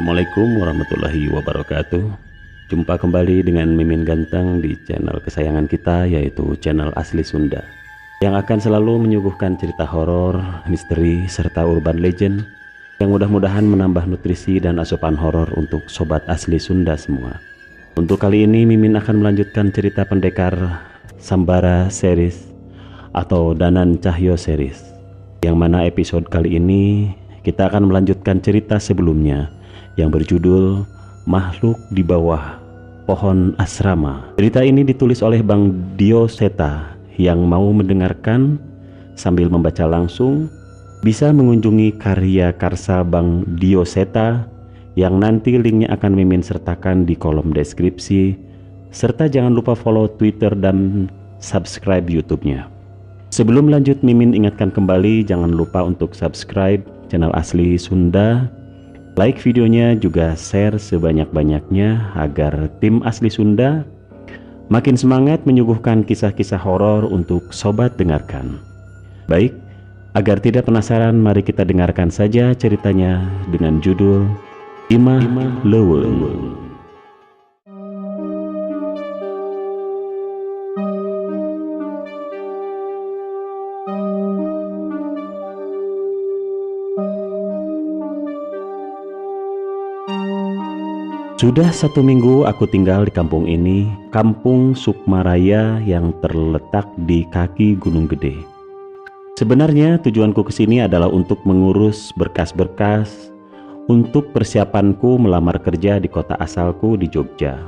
Assalamualaikum warahmatullahi wabarakatuh. Jumpa kembali dengan Mimin Ganteng di channel kesayangan kita, yaitu channel Asli Sunda, yang akan selalu menyuguhkan cerita horor, misteri, serta urban legend yang mudah-mudahan menambah nutrisi dan asupan horor untuk sobat Asli Sunda semua. Untuk kali ini Mimin akan melanjutkan cerita pendekar Sambara series atau Danan Cahyo series, yang mana episode kali ini kita akan melanjutkan cerita sebelumnya yang berjudul Makhluk di Bawah Pohon Asrama. Cerita ini ditulis oleh Bang Dio Seta. Yang mau mendengarkan sambil membaca langsung bisa mengunjungi karya karsa Bang Dio Seta, yang nanti linknya akan Mimin sertakan di kolom deskripsi, serta jangan lupa follow Twitter dan subscribe YouTube-nya. Sebelum lanjut, Mimin ingatkan kembali jangan lupa untuk subscribe channel Asli Sunda, like videonya, juga share sebanyak-banyaknya agar tim Asli Sunda makin semangat menyuguhkan kisah-kisah horor untuk sobat dengarkan. Baik, agar tidak penasaran, mari kita dengarkan saja ceritanya dengan judul Imah Leuweung. Sudah 1 minggu aku tinggal di kampung ini, Kampung Sukmaraya yang terletak di kaki Gunung Gede. Sebenarnya tujuanku ke sini adalah untuk mengurus berkas-berkas untuk persiapanku melamar kerja di kota asalku di Jogja.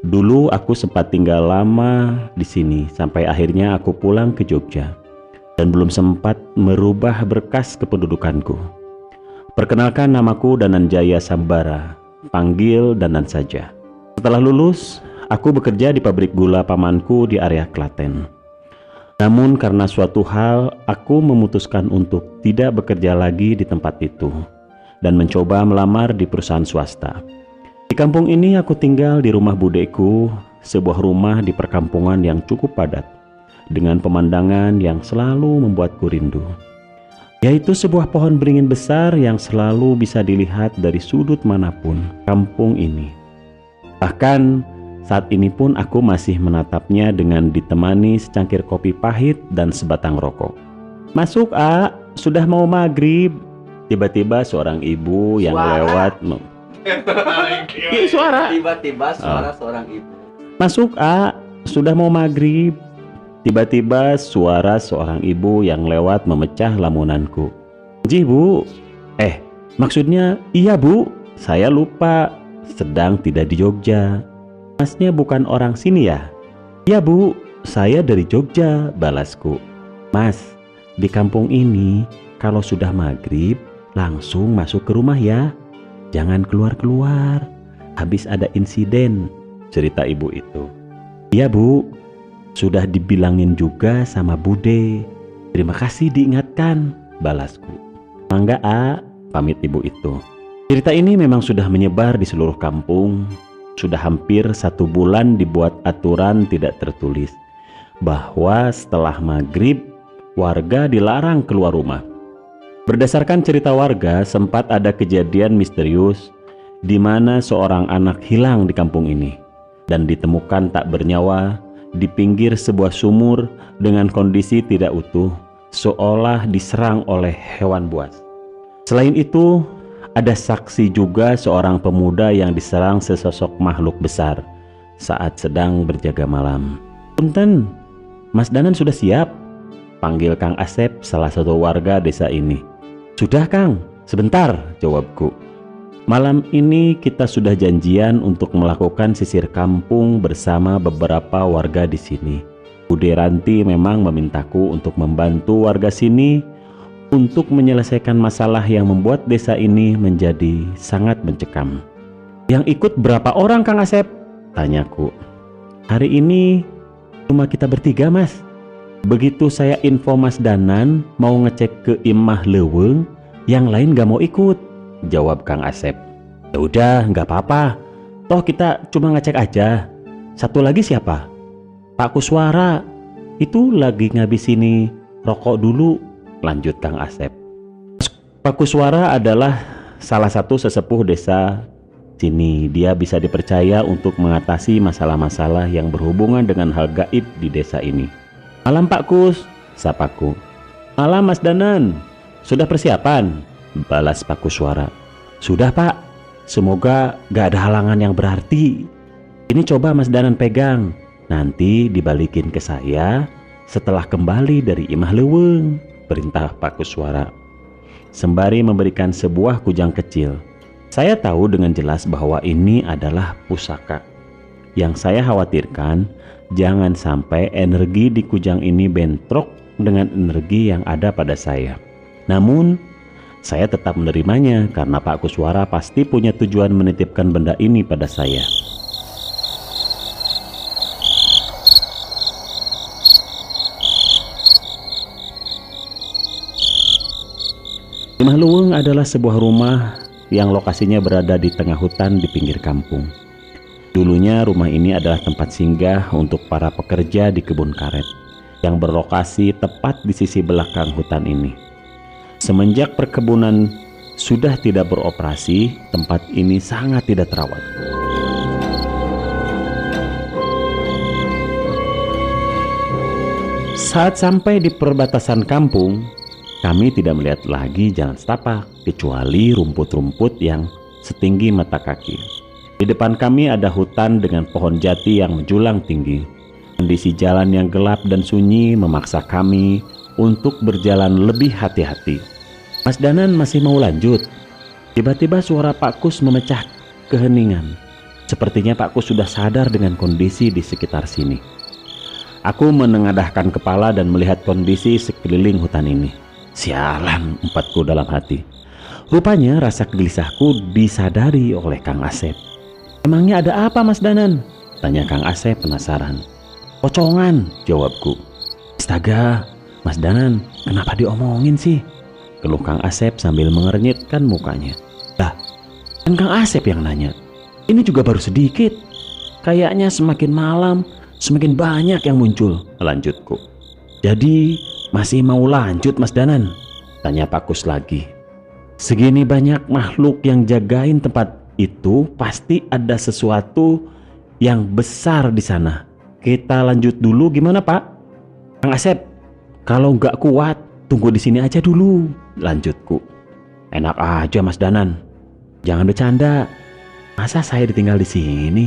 Dulu aku sempat tinggal lama di sini sampai akhirnya aku pulang ke Jogja dan belum sempat merubah berkas kependudukanku. Perkenalkan, namaku Danan Jaya Sambara. Panggil Danan saja. Setelah lulus, aku bekerja di pabrik gula pamanku di area Klaten. Namun karena suatu hal, aku memutuskan untuk tidak bekerja lagi di tempat itu dan mencoba melamar di perusahaan swasta. Di kampung ini aku tinggal di rumah budeku, sebuah rumah di perkampungan yang cukup padat dengan pemandangan yang selalu membuatku rindu, yaitu sebuah pohon beringin besar yang selalu bisa dilihat dari sudut manapun kampung ini. Bahkan saat ini pun aku masih menatapnya dengan ditemani secangkir kopi pahit dan sebatang rokok. "Masuk, A, sudah mau maghrib." Tiba-tiba seorang ibu yang lewat Tiba-tiba suara seorang ibu. "Masuk, A, sudah mau maghrib." Tiba-tiba suara seorang ibu yang lewat memecah lamunanku. "Ji, Bu." Maksudnya iya, Bu. Saya lupa, sedang tidak di Jogja." "Masnya bukan orang sini ya?" "Iya, Bu, saya dari Jogja," balasku. "Mas, di kampung ini kalau sudah maghrib langsung masuk ke rumah ya. Jangan keluar-keluar, habis ada insiden," cerita ibu itu. "Iya, Bu, sudah dibilangin juga sama Bude. Terima kasih diingatkan," balasku. "Mangga, A," pamit ibu itu. Cerita ini memang sudah menyebar di seluruh kampung. Sudah hampir 1 bulan dibuat aturan tidak tertulis bahwa setelah maghrib warga dilarang keluar rumah. Berdasarkan cerita warga, sempat ada kejadian misterius di mana seorang anak hilang di kampung ini dan ditemukan tak bernyawa di pinggir sebuah sumur dengan kondisi tidak utuh, seolah diserang oleh hewan buas. Selain itu, ada saksi juga seorang pemuda yang diserang sesosok makhluk besar saat sedang berjaga malam. "Punten, Mas Danan sudah siap?" panggil Kang Asep, salah satu warga desa ini. "Sudah, Kang, sebentar," jawabku. "Malam ini kita sudah janjian untuk melakukan sisir kampung bersama beberapa warga di sini. Bude Ranti memang memintaku untuk membantu warga sini untuk menyelesaikan masalah yang membuat desa ini menjadi sangat mencekam." "Yang ikut berapa orang, Kang Asep?" tanyaku. "Hari ini cuma kita bertiga, Mas. Begitu saya info Mas Danan mau ngecek ke Imah Leuweung, yang lain gak mau ikut," jawab Kang Asep. "Ya udah, nggak apa-apa. Toh kita cuma ngecek aja. Satu lagi siapa?" "Pak Kuswara. Itu lagi ngabisini rokok dulu," lanjut Kang Asep. Pak Kuswara adalah salah satu sesepuh desa sini. Dia bisa dipercaya untuk mengatasi masalah-masalah yang berhubungan dengan hal gaib di desa ini. Malam Pak Kus, sapaku. Malam Mas Danan, sudah persiapan? Balas Pak Kuswara. Sudah Pak, semoga gak ada halangan yang berarti. Ini coba Mas Danan pegang, nanti dibalikin ke saya setelah kembali dari imah leuweung, perintah Pak Kuswara. Sembari memberikan sebuah kujang kecil. Saya tahu dengan jelas bahwa ini adalah pusaka. Yang saya khawatirkan, jangan sampai energi di kujang ini bentrok dengan energi yang ada pada saya. Namun, saya tetap menerimanya karena Pak Kuswara pasti punya tujuan menitipkan benda ini pada saya. Imah Leuweung adalah sebuah rumah yang lokasinya berada di tengah hutan di pinggir kampung. Dulunya rumah ini adalah tempat singgah untuk para pekerja di kebun karet yang berlokasi tepat di sisi belakang hutan ini. Semenjak perkebunan sudah tidak beroperasi, tempat ini sangat tidak terawat. Saat sampai di perbatasan kampung, kami tidak melihat lagi jalan setapak kecuali rumput-rumput yang setinggi mata kaki. Di depan kami ada hutan dengan pohon jati yang menjulang tinggi. Kondisi jalan yang gelap dan sunyi memaksa kami untuk berjalan lebih hati-hati. Mas Danan masih mau lanjut. Tiba-tiba suara Pak Kus memecah keheningan. Sepertinya Pak Kus sudah sadar dengan kondisi di sekitar sini. Aku menengadahkan kepala dan melihat kondisi sekeliling hutan ini. Sialan, empatku dalam hati. Rupanya rasa gelisahku disadari oleh Kang Asep. Emangnya ada apa Mas Danan? Tanya Kang Asep penasaran. Pocongan, jawabku. Astaga, Mas Danan, kenapa diomongin sih? Keluh Kang Asep sambil mengernyitkan mukanya. Lah, kan Kang Asep yang nanya. Ini juga baru sedikit. Kayaknya semakin malam, semakin banyak yang muncul, lanjutku. Jadi, masih mau lanjut Mas Danan? Tanya Pak Kus lagi. Segini banyak makhluk yang jagain tempat itu, pasti ada sesuatu yang besar di sana. Kita lanjut dulu gimana Pak? Kang Asep, kalau nggak kuat tunggu di sini aja dulu, lanjutku. Enak aja Mas Danan, jangan bercanda. Masa saya ditinggal di sini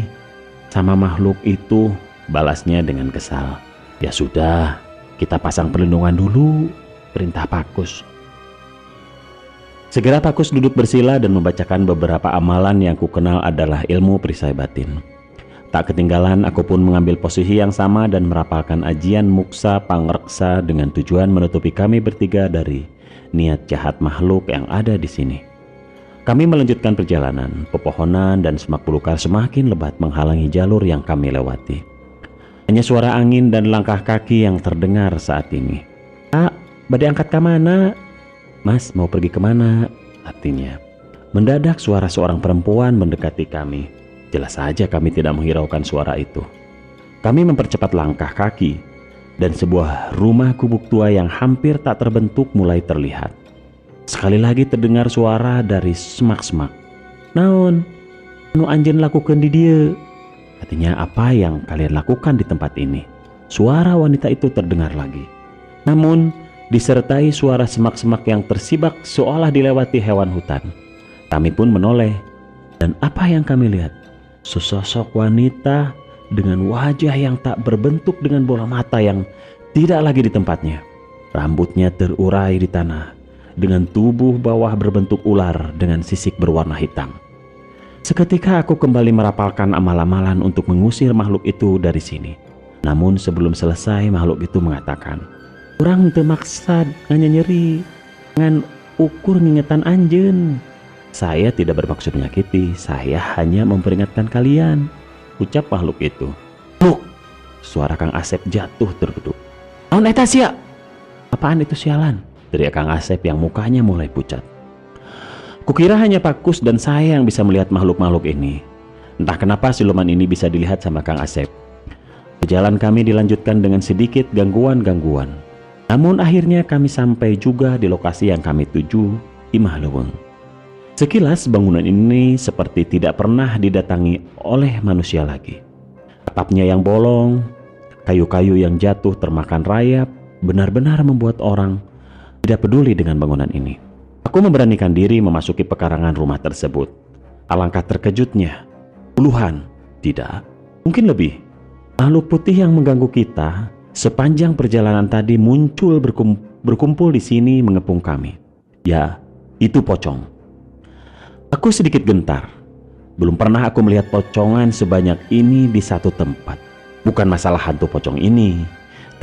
sama makhluk itu? Balasnya dengan kesal. Ya sudah, kita pasang perlindungan dulu, perintah Pak Kus. Segera Pak Kus duduk bersila dan membacakan beberapa amalan yang kukenal adalah ilmu perisai batin. Tak ketinggalan aku pun mengambil posisi yang sama dan merapalkan ajian muksa pangreksa dengan tujuan menutupi kami bertiga dari niat jahat makhluk yang ada di sini. Kami melanjutkan perjalanan. Pepohonan dan semak belukar semakin lebat menghalangi jalur yang kami lewati. Hanya suara angin dan langkah kaki yang terdengar saat ini. "Pak, badai angkat ke mana?" "Mas, mau pergi kemana?" artinya. Mendadak suara seorang perempuan mendekati kami. Jelas saja kami tidak menghiraukan suara itu. Kami mempercepat langkah kaki dan sebuah rumah gubuk tua yang hampir tak terbentuk mulai terlihat. Sekali lagi terdengar suara dari semak-semak. "Naon? Nu anjeun lakukeun di dieu?" Artinya, apa yang kalian lakukan di tempat ini? Suara wanita itu terdengar lagi. Namun, disertai suara semak-semak yang tersibak seolah dilewati hewan hutan. Kami pun menoleh. Dan apa yang kami lihat? Sesosok wanita dengan wajah yang tak berbentuk dengan bola mata yang tidak lagi di tempatnya. Rambutnya terurai di tanah. Dengan tubuh bawah berbentuk ular dengan sisik berwarna hitam. Seketika aku kembali merapalkan amal-amalan untuk mengusir makhluk itu dari sini. Namun sebelum selesai makhluk itu mengatakan, "Urang teu maksad nyeri, ngan ukur ngingetan anjeun. Saya tidak bermaksud menyakiti, saya hanya memperingatkan kalian," ucap makhluk itu. "Luk!" Suara Kang Asep jatuh tergeduk. "Naon eta sia?" "Apaan itu sialan?" teriak Kang Asep yang mukanya mulai pucat. Kukira hanya Pak Kus dan saya yang bisa melihat makhluk-makhluk ini. Entah kenapa siluman ini bisa dilihat sama Kang Asep. Perjalanan kami dilanjutkan dengan sedikit gangguan-gangguan. Namun akhirnya kami sampai juga di lokasi yang kami tuju, Imah Leuweung. Sekilas bangunan ini seperti tidak pernah didatangi oleh manusia lagi. Atapnya yang bolong, kayu-kayu yang jatuh termakan rayap, benar-benar membuat orang tidak peduli dengan bangunan ini. Aku memberanikan diri memasuki pekarangan rumah tersebut. Alangkah terkejutnya, puluhan, tidak, mungkin lebih, makhluk putih yang mengganggu kita sepanjang perjalanan tadi muncul berkumpul di sini mengepung kami. Ya, itu pocong. Aku sedikit gentar. Belum pernah aku melihat pocongan sebanyak ini di satu tempat. Bukan masalah hantu pocong ini,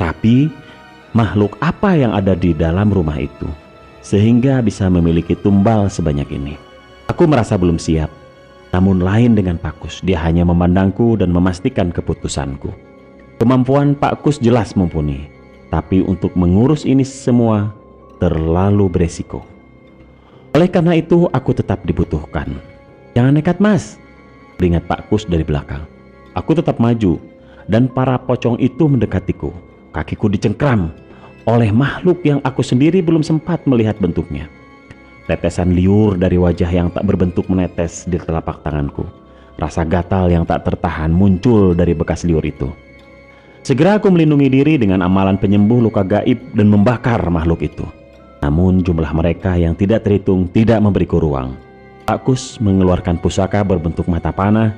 tapi makhluk apa yang ada di dalam rumah itu sehingga bisa memiliki tumbal sebanyak ini. Aku merasa belum siap. Namun lain dengan Pak Kus, dia hanya memandangku dan memastikan keputusanku. Kemampuan Pak Kus jelas mumpuni, tapi untuk mengurus ini semua terlalu beresiko. Oleh karena itu aku tetap dibutuhkan. Jangan nekat mas, peringat Pak Kus dari belakang. Aku tetap maju dan para pocong itu mendekatiku. Kakiku dicengkram oleh makhluk yang aku sendiri belum sempat melihat bentuknya. Tetesan liur dari wajah yang tak berbentuk menetes di telapak tanganku. Rasa gatal yang tak tertahan muncul dari bekas liur itu. Segera aku melindungi diri dengan amalan penyembuh luka gaib dan membakar makhluk itu. Namun jumlah mereka yang tidak terhitung tidak memberiku ruang. Pak Kus mengeluarkan pusaka berbentuk mata panah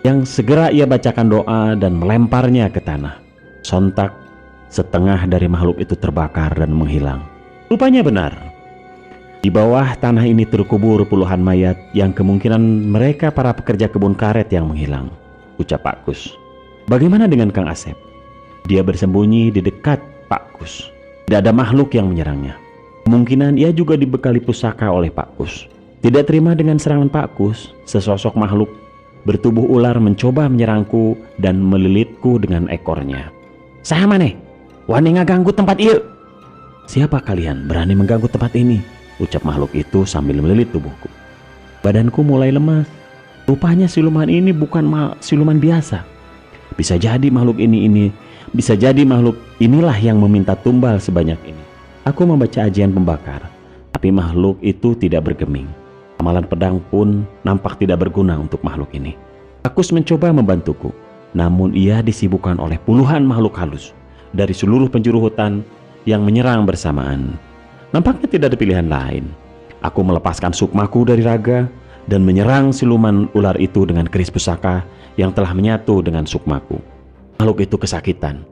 yang segera ia bacakan doa dan melemparnya ke tanah. Sontak setengah dari makhluk itu terbakar dan menghilang. Rupanya benar. Di bawah tanah ini terkubur puluhan mayat yang kemungkinan mereka para pekerja kebun karet yang menghilang, ucap Pak Kus. Bagaimana dengan Kang Asep? Dia bersembunyi di dekat Pak Kus. Tidak ada makhluk yang menyerangnya. Kemungkinan ia juga dibekali pusaka oleh Pak Kus. Tidak terima dengan serangan Pak Kus, sesosok makhluk bertubuh ular mencoba menyerangku dan melilitku dengan ekornya. Saya maneh, wani ngaganggu tempat ieu. Siapa kalian berani mengganggu tempat ini? Ucap makhluk itu sambil melilit tubuhku. Badanku mulai lemas. Rupanya siluman ini bukan siluman biasa. Bisa jadi makhluk inilah yang meminta tumbal sebanyak ini. Aku membaca ajian pembakar, tapi makhluk itu tidak bergeming. Amalan pedang pun nampak tidak berguna untuk makhluk ini. Aku mencoba membantuku, namun ia disibukkan oleh puluhan makhluk halus dari seluruh penjuru hutan yang menyerang bersamaan. Nampaknya tidak ada pilihan lain. Aku melepaskan sukmaku dari raga dan menyerang siluman ular itu dengan keris pusaka yang telah menyatu dengan sukmaku. Makhluk itu kesakitan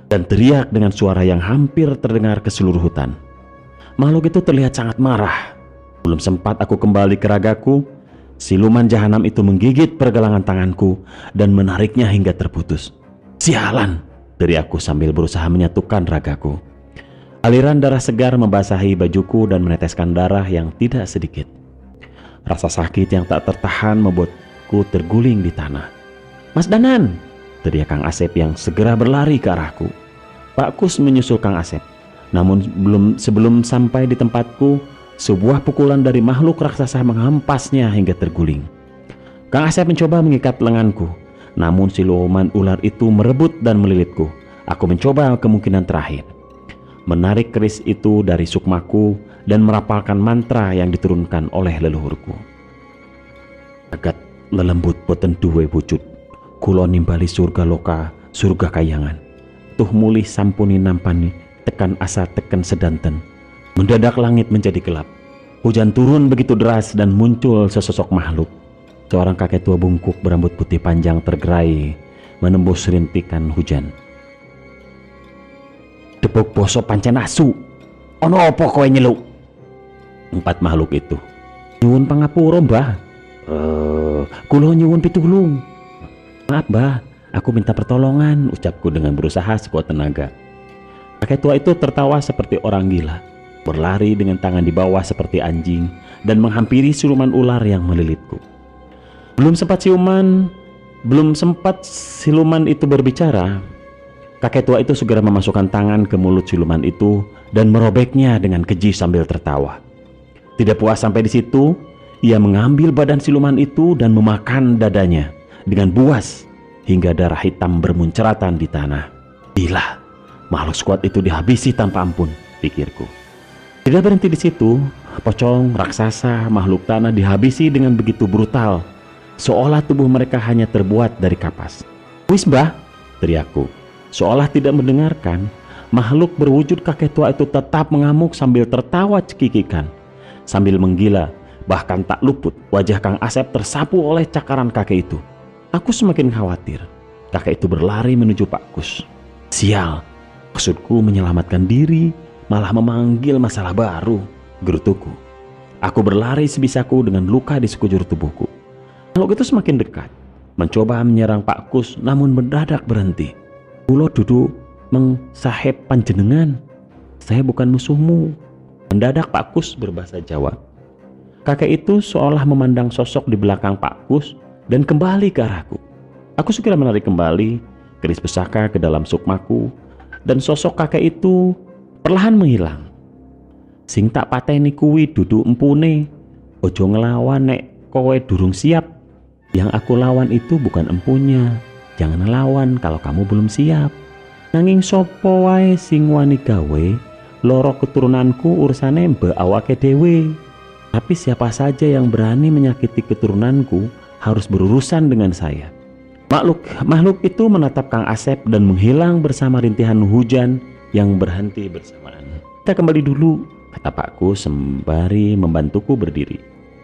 dan teriak dengan suara yang hampir terdengar ke seluruh hutan. Makhluk itu terlihat sangat marah. Belum sempat aku kembali ke ragaku, siluman jahanam itu menggigit pergelangan tanganku dan menariknya hingga terputus. Sialan, teriakku sambil berusaha menyatukan ragaku. Aliran darah segar membasahi bajuku dan meneteskan darah yang tidak sedikit. Rasa sakit yang tak tertahan membuatku terguling di tanah. Mas Danan, teriak Kang Asep yang segera berlari ke arahku. Pak Kus menyusul Kang Asep. Namun sebelum sampai di tempatku, sebuah pukulan dari makhluk raksasa menghempasnya hingga terguling. Kang Asep mencoba mengikat lenganku, namun siluman ular itu merebut dan melilitku. Aku mencoba kemungkinan terakhir, menarik keris itu dari sukmaku dan merapalkan mantra yang diturunkan oleh leluhurku. Agat lelembut boten duwe wujud, kula nimbali surga loka, surga kayangan. Tuh mulih sampuni nampani, tekan asa tekan sedanten. Mendadak langit menjadi gelap. Hujan turun begitu deras dan muncul sesosok makhluk. Seorang kakek tua bungkuk berambut putih panjang tergerai menembus rintikan hujan. Debok boso pancen asu. Ono opo kowe nyeluk? 4 makhluk itu. Nyuwun pangapura, Mbah. Kula nyuwun pitulung. Maaf, Mbah, aku minta pertolongan, ucapku dengan berusaha sekuat tenaga. Kakek tua itu tertawa seperti orang gila, berlari dengan tangan di bawah seperti anjing dan menghampiri siluman ular yang melilitku. Belum sempat siluman itu berbicara, kakek tua itu segera memasukkan tangan ke mulut siluman itu dan merobeknya dengan keji sambil tertawa. Tidak puas sampai di situ, ia mengambil badan siluman itu dan memakan dadanya dengan buas hingga darah hitam bermunceratan di tanah. Gila, makhluk sekuat itu dihabisi tanpa ampun, pikirku. Tidak berhenti di situ, pocong, raksasa, makhluk tanah dihabisi dengan begitu brutal, seolah tubuh mereka hanya terbuat dari kapas. "Wis mbah," teriakku. Seolah tidak mendengarkan, makhluk berwujud kakek tua itu tetap mengamuk sambil tertawa cekikikan. Sambil menggila, bahkan tak luput wajah Kang Asep tersapu oleh cakaran kakek itu. Aku semakin khawatir. Kakek itu berlari menuju Pak Kus. "Sial, maksudku menyelamatkan diri, malah memanggil masalah baru," gerutuku. Aku berlari sebisaku dengan luka di sekujur tubuhku. Makhluk itu semakin dekat, mencoba menyerang Pak Kus, namun mendadak berhenti. "Kulo duduk mengsahep panjenengan, saya bukan musuhmu," mendadak Pak Kus berbahasa Jawa. Kakek itu seolah memandang sosok di belakang Pak Kus dan kembali ke arahku. Aku segera menarik kembali keris pusaka ke dalam sukmaku, dan sosok kakek itu perlahan menghilang. "Sing tak pateni kuwi dudu empune, ojo ngelawan nek kowe durung siap. Yang aku lawan itu bukan empunya, jangan lawan kalau kamu belum siap. Nanging sopo wae sing wani gawe, loro keturunanku ursane mbek awake dhewe. Tapi siapa saja yang berani menyakiti keturunanku harus berurusan dengan saya." Makhluk itu menatap Kang Asep dan menghilang bersama rintihan hujan yang berhenti bersamaan. "Kita kembali dulu," kata Pakku sembari membantuku berdiri.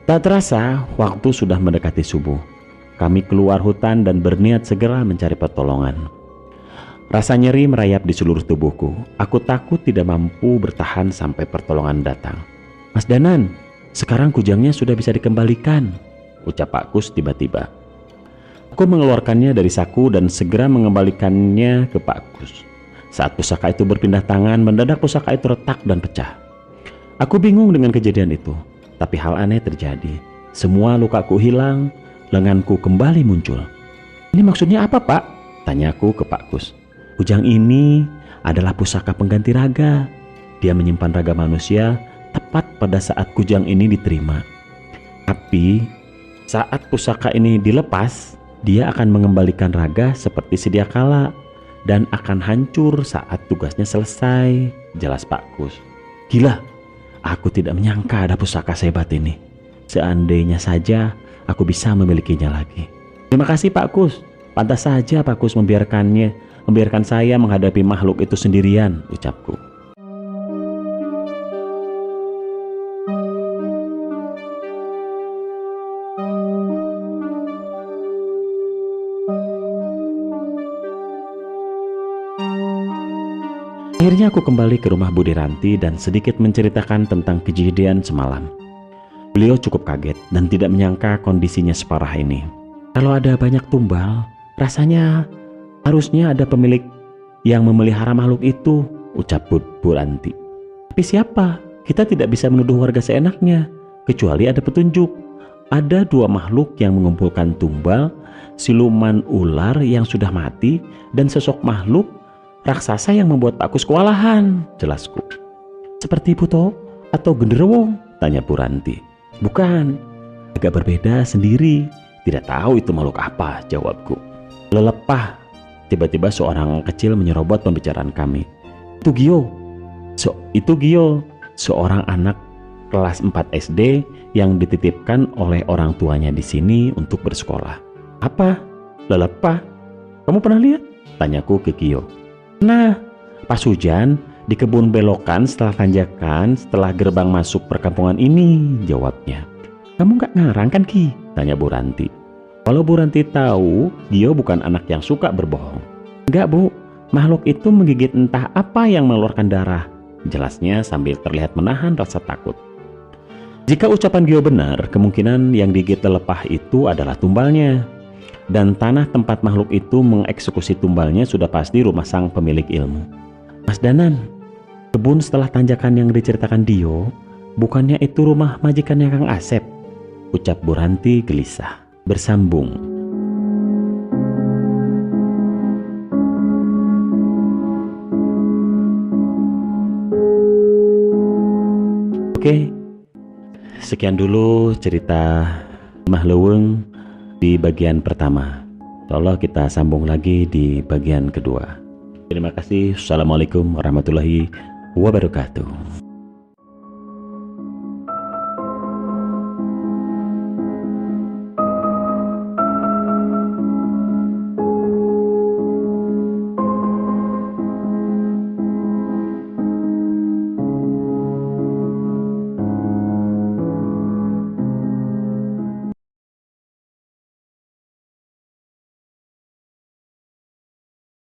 Tak terasa waktu sudah mendekati subuh. Kami keluar hutan dan berniat segera mencari pertolongan. Rasa nyeri merayap di seluruh tubuhku. Aku takut tidak mampu bertahan sampai pertolongan datang. "Mas Danan, sekarang kujangnya sudah bisa dikembalikan," ucap Pak Kus tiba-tiba. Aku mengeluarkannya dari saku dan segera mengembalikannya ke Pak Kus. Saat pusaka itu berpindah tangan, mendadak pusaka itu retak dan pecah. Aku bingung dengan kejadian itu, tapi hal aneh terjadi. Semua lukaku hilang, lenganku kembali muncul. "Ini maksudnya apa, Pak?" tanyaku ke Pak Kus. "Kujang ini adalah pusaka pengganti raga. Dia menyimpan raga manusia tepat pada saat kujang ini diterima. Tapi saat pusaka ini dilepas, dia akan mengembalikan raga seperti sedia kala dan akan hancur saat tugasnya selesai," jelas Pak Kus. Gila, aku tidak menyangka ada pusaka sehebat ini. Seandainya saja aku bisa memilikinya lagi. "Terima kasih Pak Kus. Pantas saja Pak Kus membiarkan saya menghadapi makhluk itu sendirian," ucapku. Akhirnya aku kembali ke rumah Budi Ranti dan sedikit menceritakan tentang kejadian semalam. Beliau cukup kaget dan tidak menyangka kondisinya separah ini. "Kalau ada banyak tumbal, rasanya harusnya ada pemilik yang memelihara makhluk itu," ucap Bu Ranti. "Tapi siapa? Kita tidak bisa menuduh warga seenaknya, kecuali ada petunjuk. Ada 2 makhluk yang mengumpulkan tumbal, siluman ular yang sudah mati, dan sosok makhluk raksasa yang membuat Pak Kus kewalahan," jelasku. "Seperti Buto atau Genderuwo?" tanya Bu Ranti. "Bukan, agak berbeda sendiri. Tidak tahu itu makhluk apa," jawabku. "Lelepah," tiba-tiba seorang kecil menyerobot pembicaraan kami. Itu Gio, seorang anak kelas 4 SD yang dititipkan oleh orang tuanya di sini untuk bersekolah." "Apa? Lelepah? Kamu pernah lihat?" tanyaku ke Gio. "Nah, pas hujan di kebun belokan setelah tanjakan setelah gerbang masuk perkampungan ini," jawabnya. "Kamu gak ngarang kan Ki?" tanya Bu Ranti. Walau Bu Ranti tahu Gio bukan anak yang suka berbohong. "Enggak Bu, makhluk itu menggigit entah apa yang mengeluarkan darah," jelasnya sambil terlihat menahan rasa takut. Jika ucapan Gio benar, kemungkinan yang digigit lelepah itu adalah tumbalnya. Dan tanah tempat makhluk itu mengeksekusi tumbalnya sudah pasti rumah sang pemilik ilmu. "Mas Danan, kebun setelah tanjakan yang diceritakan Dio, bukannya itu rumah majikannya Kang Asep?" ucap Bu Ranti gelisah. Bersambung. Oke, sekian dulu cerita Mahleweng di bagian pertama. Insyaallah kita sambung lagi di bagian kedua. Terima kasih. Assalamualaikum warahmatullahi wabarakatuh.